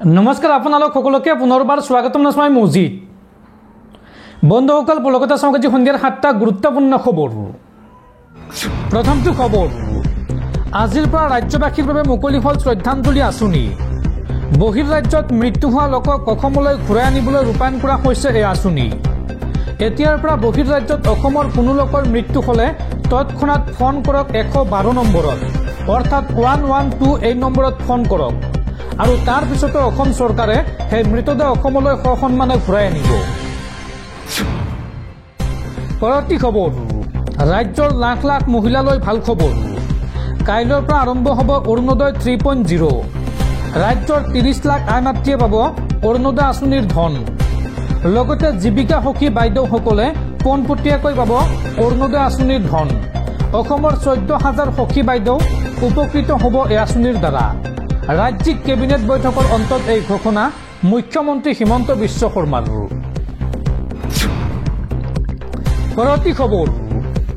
नमस्कार आपनालोक सकलोके पुनर्बार स्वागतम नाजमाई मजिद बंधुসকল पुलकता समाज सन्धियार 7টা गुरुत्वपूर्ण खबर। प्रथमটো खबर আজিৰ পৰা ৰাজ্যবাসীৰ বাবে মুকলি হল শ্ৰদ্ধাঞ্জলি আঁচনি। বহিৰ্ৰাজ্যত মৃত্যু হোৱা লোকক অসমলৈ ঘূৰাই আনিবলৈ ৰূপায়ণ কৰা হৈছে এই আঁচনি। এতিয়াৰ পৰা বহিৰ্ৰাজ্যত অসমৰ কোনো লোকৰ মৃত্যু হলে তৎক্ষণাৎ ফোন কৰক 112 নম্বৰত, অৰ্থাৎ 112 এই নম্বৰত ফোন কৰক আৰু তাৰ পিছতে অসম চৰকাৰে সেই মৃতদেহ অসমলৈ সসন্মানে ঘূৰাই আনিব। পৰৱৰ্তী খবৰ ৰাজ্যৰ লাখ লাখ মহিলালৈ ভাল খবৰ। কাইলৈৰ পৰা আৰম্ভ হ'ব অৰুণোদয় 3.0। ৰাজ্যৰ 30 লাখ আই মাতৃয়ে পাব অৰুণোদয় আঁচনিৰ ধন। লগতে জীৱিকা সখী বাইদেউসকলে পোনপটীয়াকৈ পাব অৰুণোদয় আঁচনিৰ ধন। অসমৰ 14,000 সখী বাইদেউ উপকৃত হ'ব এই আঁচনিৰ দ্বাৰা। ৰাজ্যিক কেবিনেট বৈঠকৰ অন্তত এই ঘোষণা মুখ্যমন্ত্ৰী হিমন্ত বিশ্ব শৰ্মাৰ। পৰৱৰ্তী খবৰ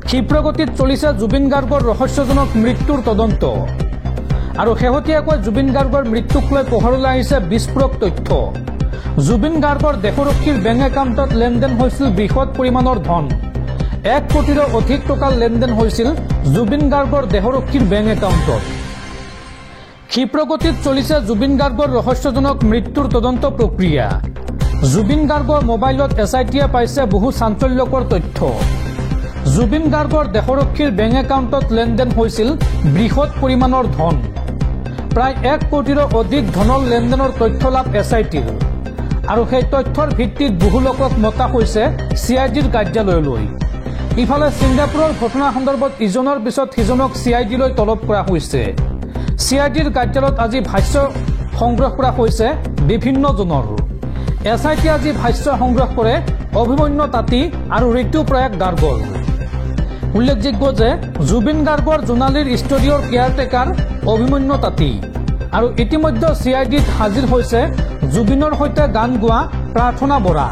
ক্ষিপ্ৰগতিত চলিছে জুবিন গাৰ্গৰ ৰহস্যজনক মৃত্যুৰ তদন্ত। আৰু শেহতীয়াকৈ জুবিন গাৰ্গৰ মৃত্যুক লৈ পোহৰলৈ আহিছে বিস্ফোৰক তথ্য। জুবিন গাৰ্গৰ দেশৰক্ষীৰ বেংক একাউণ্টত লেনদেন হৈছিল বৃহৎ পৰিমাণৰ ধন। 1 কোটিৰো অধিক টকাৰ লেনদেন হৈছিল জুবিন গাৰ্গৰ দেশৰক্ষীৰ বেংক একাউণ্টত। ক্ষিপ্ৰগতিত চলিছে জুবিন গাৰ্গৰ ৰহস্যজনক মৃত্যুৰ তদন্ত প্ৰক্ৰিয়া। জুবিন গাৰ্গৰ মোবাইলত SITয়ে পাইছে বহু চাঞ্চল্যকৰ তথ্য। জুবিন গাৰ্গৰ দেশৰক্ষীৰ বেংক একাউণ্টত লেনদেন হৈছিল বৃহৎ পৰিমাণৰ ধন। প্ৰায় 1 কোটিৰো অধিক ধনৰ লেনদেনৰ তথ্য লাভ SITৰ। আৰু সেই তথ্যৰ ভিত্তিত বহু লোকক মতা হৈছে CIDৰ কাৰ্যালয়লৈ। ইফালে ছিংগাপুৰৰ ঘটনা সন্দৰ্ভত ইজনৰ পিছত সিজনক CIDলৈ তলব কৰা হৈছে। CIDৰ কাৰ্যালয়ত আজি ভাষ্য সংগ্ৰহ কৰা হৈছে বিভিন্নজনৰ। SIT আজি ভাষ্য সংগ্ৰহ কৰে অভিমন্যু তাঁতী আৰু ঋতু প্ৰয়াগ গাৰ্গৰ। উল্লেখযোগ্য যে জুবিন গাৰ্গৰ জোনালীৰ ষ্টুডিঅ'ৰ কেয়াৰটেকাৰ অভিমন্যু তাঁতী। আৰু ইতিমধ্যে CIDত হাজিৰ হৈছে জুবিনৰ সৈতে গান গোৱা প্ৰাৰ্থনা বৰা।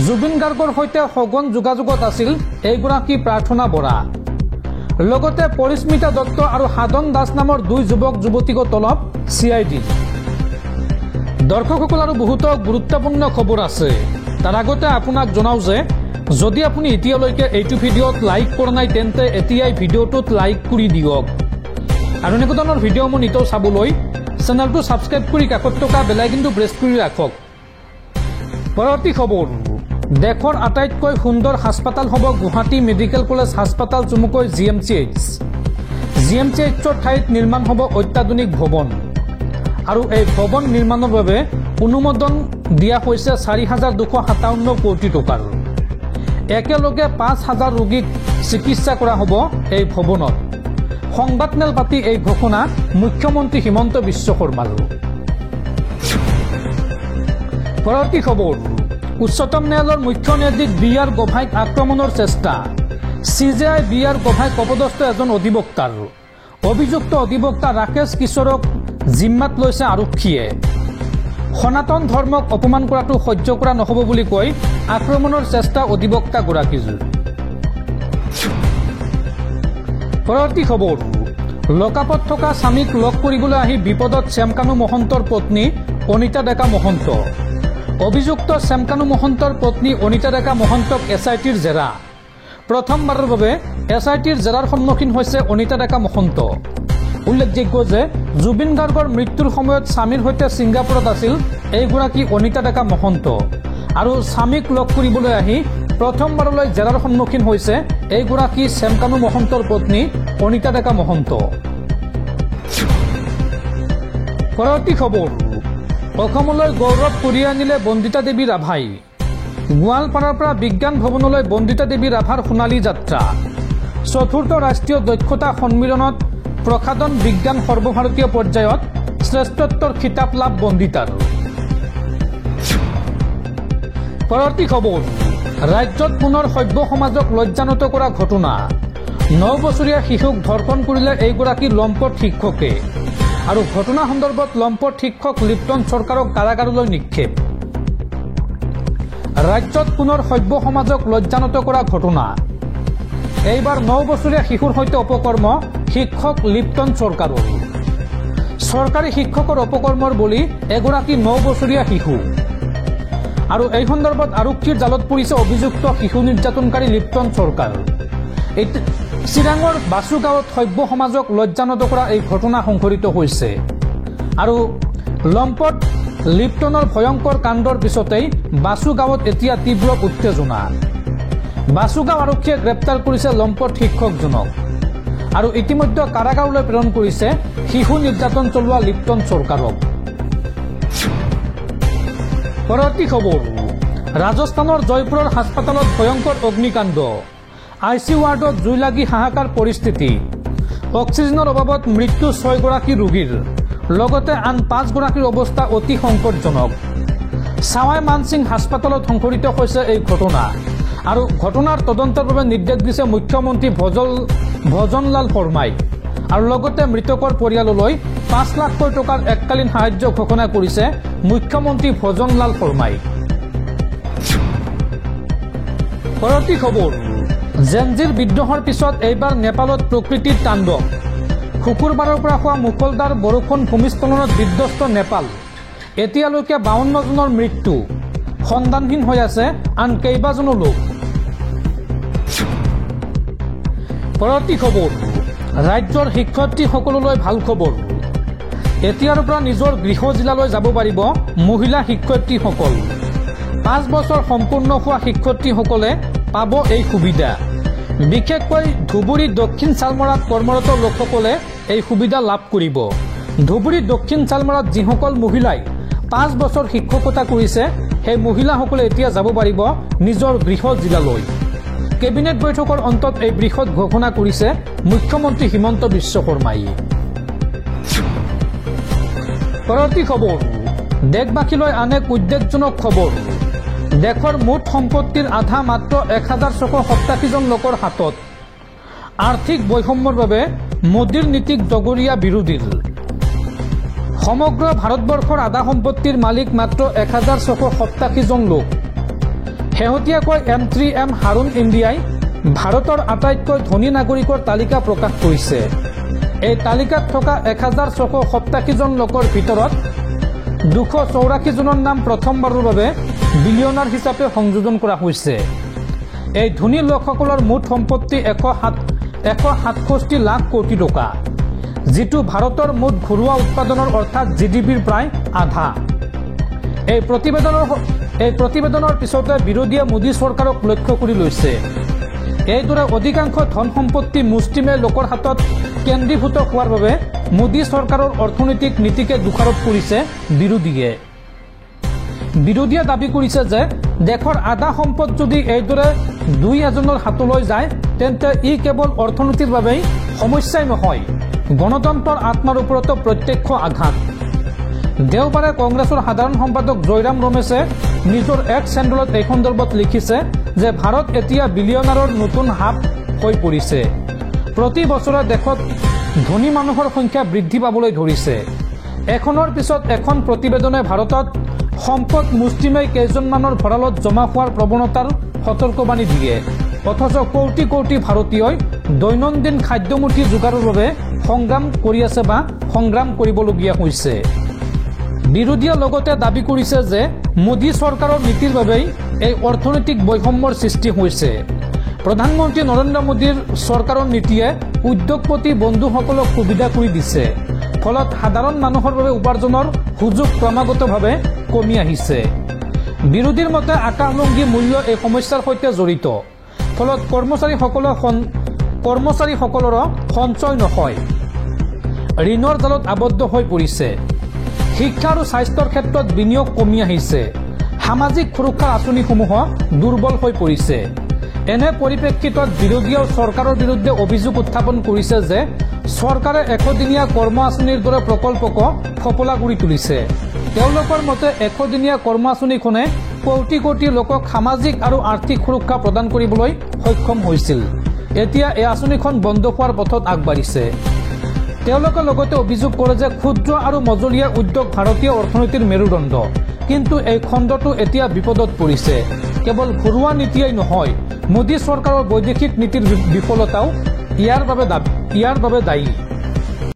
জুবিন গাৰ্গৰ সৈতে সঘন যোগাযোগত আছিল এইগৰাকী প্ৰাৰ্থনা বৰা। লগতে পৰিস্মিতা দত্ত আৰু সাধন দাস নামৰ 2 যুৱক যুৱতীকো তলব CIDৰ। দৰ্শকসকল আৰু বহুতো গুৰুত্বপূৰ্ণ খবৰ আছে। তাৰ আগতে আপোনাক জনাওঁ যে যদি আপুনি এতিয়ালৈকে এইটো ভিডিঅ'ত লাইক কৰা নাই তেন্তে এতিয়াই ভিডিঅ'টোত লাইক কৰি দিয়ক। আৰু এনেকুৱা ধৰণৰ ভিডিঅ'সমূহ নিতৌ চাবলৈ চেনেলটো ছাবস্ক্ৰাইব কৰি কাষত থকা বেল আইকনটো প্ৰেছ কৰি ৰাখক। পৰৱৰ্তী খবৰ দেশৰ আটাইতকৈ সুন্দৰ হাস্পাতাল হ'ব গুৱাহাটী মেডিকেল কলেজ হাস্পাতাল চমুকৈ GMCH। GMCHৰ ঠাইত নিৰ্মাণ হ'ব অত্যাধুনিক ভৱন। আৰু এই ভৱন নিৰ্মাণৰ বাবে অনুমোদন দিয়া হৈছে 4,257 কোটি টকাৰ। একেলগে 5,000 ৰোগীক চিকিৎসা কৰা হ'ব এই ভৱনত। সংবাদমেল পাতি এই ঘোষণা মুখ্যমন্ত্ৰী হিমন্ত বিশ্ব শৰ্মাৰ। পৰৱৰ্তী খবৰ উচ্চতম ন্যায়ালয়ৰ মুখ্য ন্যায়াধীশ BR গোভাইক আক্ৰমণৰ চেষ্টা। CJI BR গোভাইক অপদস্থ এজন অধিবক্তাৰ। অভিযুক্ত অধিবক্তা ৰাকেশ কিশোৰক জিম্মাত লৈছে আৰক্ষীয়ে। সনাতন ধৰ্মক অপমান কৰাটো সহ্য কৰা নহ'ব বুলি কৈ আক্ৰমণৰ চেষ্টা অধিবক্তাগৰাকীৰ। পৰৱৰ্তী খবৰ লকআপত থকা স্বামীক লগ কৰিবলৈ আহি বিপদত শ্যামকানু মহন্তৰ পত্নী অনিতা ডেকা মহন্ত। অভিযুক্ত শ্যামকানু মহন্তৰ পত্নী অনিতা ডেকা মহন্তক SITৰ জেৰা। প্ৰথমবাৰৰ বাবে SITৰ জেৰাৰ সন্মুখীন হৈছে অনিতা ডেকা মহন্ত। উল্লেখযোগ্য যে জুবিন গাৰ্গৰ মৃত্যুৰ সময়ত স্বামীৰ সৈতে ছিংগাপুৰত আছিল এইগৰাকী অনিতা ডেকা মহন্ত। আৰু স্বামীক লগ কৰিবলৈ আহি প্ৰথমবাৰলৈ জেৰাৰ সন্মুখীন হৈছে এইগৰাকী শ্যামকানু মহন্তৰ পত্নী অনিতা ডেকা মহন্ত। পৰৱৰ্তী খবৰ অসমলৈ গৌৰৱ কঢ়িয়াই আনিলে বন্দিতা দেৱী ৰাভাই। গোৱালপাৰাৰ পৰা বিজ্ঞান ভৱনলৈ বন্দিতা দেৱী ৰাভাৰ সোণালী যাত্ৰা। 4ৰ্থ ৰাষ্ট্ৰীয় দক্ষতা সন্মিলনত প্ৰসাদন বিজ্ঞান সৰ্বভাৰতীয় পৰ্যায়ত শ্ৰেষ্ঠত্বৰ খিতাপ লাভ বন্দিতাৰ। পৰৱৰ্তী খবৰ ৰাজ্যত পুনৰ সভ্য সমাজক লজ্জানত কৰা ঘটনা। 9 বছৰীয়া শিশুক ধৰ্ষণ কৰিলে এইগৰাকী লম্পট শিক্ষকে। আৰু ঘটনা সন্দৰ্ভত লম্পট শিক্ষক লিপ্টন চৰকাৰক কাৰাগাৰলৈ নিক্ষেপ। ৰাজ্যত পুনৰ সভ্য সমাজক লজ্জানত কৰা ঘটনা। এইবাৰ 9 বছৰীয়া শিশুৰ সৈতে অপকৰ্ম শিক্ষক লিপ্টন চৰকাৰৰ। চৰকাৰী শিক্ষকৰ অপকৰ্মৰ বলি এগৰাকী 9 বছৰীয়া শিশু আৰু এই সন্দৰ্ভত আৰক্ষীৰ জালত পৰিছে অভিযুক্ত শিশু নিৰ্যাতনকাৰী লিপ্টন চৰকাৰ। চিৰাঙৰ বাছু গাঁৱত সভ্য সমাজক লজ্জানত কৰা এই ঘটনা সংঘটিত হৈছে আৰু লম্পট লিপ্টনৰ ভয়ংকৰ কাণ্ডৰ পিছতেই বাছু গাঁৱত এতিয়া তীব্ৰ উত্তেজনা। বাছুগাঁও আৰক্ষীয়ে গ্ৰেপ্তাৰ কৰিছে লম্পট শিক্ষকজনক আৰু ইতিমধ্যে কাৰাগাৰলৈ প্ৰেৰণ কৰিছে শিশু নিৰ্যাতন চলোৱা লিপ্টন চৰকাৰক। পৰৱৰ্তী খবৰ, ৰাজস্থানৰ জয়পুৰৰ হাস্পতালত ভয়ংকৰ অগ্নিকাণ্ড। ICU ৱাৰ্ডত জুই লাগি হাহাকাৰ পৰিস্থিতি। অক্সিজেনৰ অভাৱত মৃত্যু 6 গৰাকী ৰোগীৰ, লগতে আন 5 গৰাকীৰ অৱস্থা অতি সংকটজনক। ছাৱাই মানসিং হাস্পতালত সংঘটিত হৈছে এই ঘটনা আৰু ঘটনাৰ তদন্তৰ বাবে নিৰ্দেশ দিছে মুখ্যমন্ত্ৰী ভজনলাল শৰ্মাই আৰু লগতে মৃতকৰ পৰিয়াললৈ 5 লাখকৈ টকাৰ এককালীন সাহায্য ঘোষণা কৰিছে মুখ্যমন্ত্ৰী ভজনলাল শৰ্মাই। পৰৱৰ্তী খবৰ, জেনজিৰ বিদ্ৰোহৰ পিছত এইবাৰ নেপালত প্ৰকৃতিৰ তাণ্ডৱ। শুকুৰবাৰৰ পৰা হোৱা মুষলধাৰ বৰষুণ ভূমিস্খলনত বিধ্বস্ত নেপাল। এতিয়ালৈকে 52 জনৰ মৃত্যু, সন্ধানহীন হৈ আছে আন কেইবাজনো লোক। পৰৱৰ্তী খবৰ, ৰাজ্যৰ শিক্ষাৰ্থীসকললৈ ভাল খবৰ। এতিয়াৰ পৰা নিজৰ গৃহ জিলালৈ যাব পাৰিব মহিলা শিক্ষাৰ্থীসকল। 5 বছৰ সম্পূৰ্ণ হোৱা শিক্ষাৰ্থীসকলে পাব এই সুবিধা। বিশেষকৈ ধুবুৰী দক্ষিণ চালমৰাত কৰ্মৰত লোকসকলে এই সুবিধা লাভ কৰিব। ধুবুৰী দক্ষিণ চালমৰাত যিসকল মহিলাই 5 বছৰ শিক্ষকতা কৰিছে সেই মহিলাসকলে এতিয়া যাব পাৰিব নিজৰ গৃহ জিলালৈ। কেবিনেট বৈঠকৰ অন্তত এই বৃহৎ ঘোষণা কৰিছে মুখ্যমন্ত্ৰী হিমন্ত বিশ্ব শৰ্মাই। পৰৱৰ্তী খবৰ, দেশবাসীলৈ আন এক উদ্বেগজনক খবৰ। দেশৰ মুঠ সম্পত্তিৰ আধা মাত্ৰ 1687 জন লোকৰ হাতত। আৰ্থিক বৈষম্যৰ বাবে মোদীৰ নীতিক জগৰীয়া বিৰোধীৰ। সমগ্ৰ ভাৰতবৰ্ষৰ আধা সম্পত্তিৰ মালিক মাত্ৰ 1687 জন লোক। শেহতীয়াকৈ M3M হাৰুণ ইণ্ডিয়াই ভাৰতৰ আটাইতকৈ ধনী নাগৰিকৰ তালিকা প্ৰকাশ কৰিছে। এই তালিকাত থকা 1687 জন লোকৰ ভিতৰত 284 জনৰ নাম প্ৰথমবাৰৰ বাবে বিলিয়নাৰ হিচাপে সংযোজন কৰা হৈছে। এই ধনী লোকসকলৰ মুঠ সম্পত্তি 167 লাখ কোটি টকা, যিটো ভাৰতৰ মুঠ ঘৰুৱা উৎপাদনৰ অৰ্থাৎ GDPৰ প্ৰায় আধা। এই প্ৰতিবেদনৰ পিছতে বিৰোধীয়ে মোদী চৰকাৰক লক্ষ্য কৰি লৈছে। এইদৰে অধিকাংশ ধন সম্পত্তি মুষ্টিমেয় লোকৰ হাতত কেন্দ্ৰীভূত হোৱাৰ বাবে মোদী চৰকাৰৰ অৰ্থনৈতিক নীতিকে দোষাৰোপ কৰিছে বিৰোধীয়ে। বিৰোধীয়ে দাবী কৰিছে যে দেশৰ আধা সম্পদ যদি এইদৰে 2-এজনৰ হাতলৈ যায় তেন্তে ই কেৱল অৰ্থনীতিৰ বাবেই সমস্যাই নহয়, গণতন্ত্ৰৰ আত্মাৰ ওপৰতো প্ৰত্যক্ষ আঘাত। দেওবাৰে কংগ্ৰেছৰ সাধাৰণ সম্পাদক জয়ৰাম ৰমেশে নিজৰ এক্স হেণ্ডেলত এই সন্দৰ্ভত লিখিছে যে ভাৰত এতিয়া বিলিয়নাৰৰ নতুন হাব হৈ পৰিছে। প্ৰতি বছৰে দেশত ধনী মানুহৰ সংখ্যা বৃদ্ধি পাবলৈ ধৰিছে। এখনৰ পিছত এখন প্ৰতিবেদনে ভাৰতত সম্পদ মুষ্টিমেয় কেইজনমানৰ ভঁৰালত জমা হোৱাৰ প্ৰৱণতাৰ সতৰ্কবাণী দিয়ে। অথচ কোটি কোটি ভাৰতীয়ই দৈনন্দিন খাদ্যমুঠি যোগাৰৰ বাবে সংগ্ৰাম কৰি আছে বা সংগ্ৰাম কৰিবলগীয়া হৈছে। বিৰোধীয়ে লগতে দাবী কৰিছে যে মোদী চৰকাৰৰ নীতিৰ বাবেই এই অৰ্থনৈতিক বৈষম্যৰ সৃষ্টি হৈছে। প্ৰধানমন্ত্ৰী নৰেন্দ্ৰ মোদীৰ চৰকাৰৰ নীতিয়ে উদ্যোগপতি বন্ধুসকলক সুবিধা কৰি দিছে, ফলত সাধাৰণ মানুহৰ বাবে উপাৰ্জনৰ সুযোগ ক্ৰমাগতভাৱে কমি আহিছে। বিৰোধীৰ মতে আকাশলংঘী মূল্য এই সমস্যাৰ সৈতে জড়িত, ফলত কৰ্মচাৰীসকলৰ সঞ্চয় নহয়, ঋণৰ জালত আবদ্ধ হৈ পৰিছে। শিক্ষা আৰু স্বাস্থ্যৰ ক্ষেত্ৰত বিনিয়োগ কমি আহিছে। সামাজিক সুৰক্ষাৰ আঁচনিসমূহ দুৰ্বল হৈ পৰিছে। এনে পৰিপ্ৰেক্ষিতত বিৰোধীয়ে চৰকাৰৰ বিৰুদ্ধে অভিযোগ উত্থাপন কৰিছে যে চৰকাৰে 100দিনীয়া কৰ্ম আঁচনিৰ দৰে প্ৰকল্পক ফপলা কৰি তুলিছে। তেওঁলোকৰ মতে 100দিনীয়া কৰ্ম আঁচনিখনে কোটি কোটি লোকক সামাজিক আৰু আৰ্থিক সুৰক্ষা প্ৰদান কৰিবলৈ সক্ষম হৈছিল। এতিয়া এই আঁচনিখন বন্ধ হোৱাৰ পথত আগবাঢ়িছে। তেওঁলোকে লগতে অভিযোগ কৰে যে ক্ষুদ্ৰ আৰু মজলীয়া উদ্যোগ ভাৰতীয় অৰ্থনীতিৰ মেৰুদণ্ড, কিন্তু এই খণ্ডটো এতিয়া বিপদত পৰিছে। কেৱল ঘৰুৱা নীতিয়েই নহয়, মোদী চৰকাৰৰ বৈদেশিক নীতিৰ বিফলতাও ইয়াৰ বাবে দায়ী।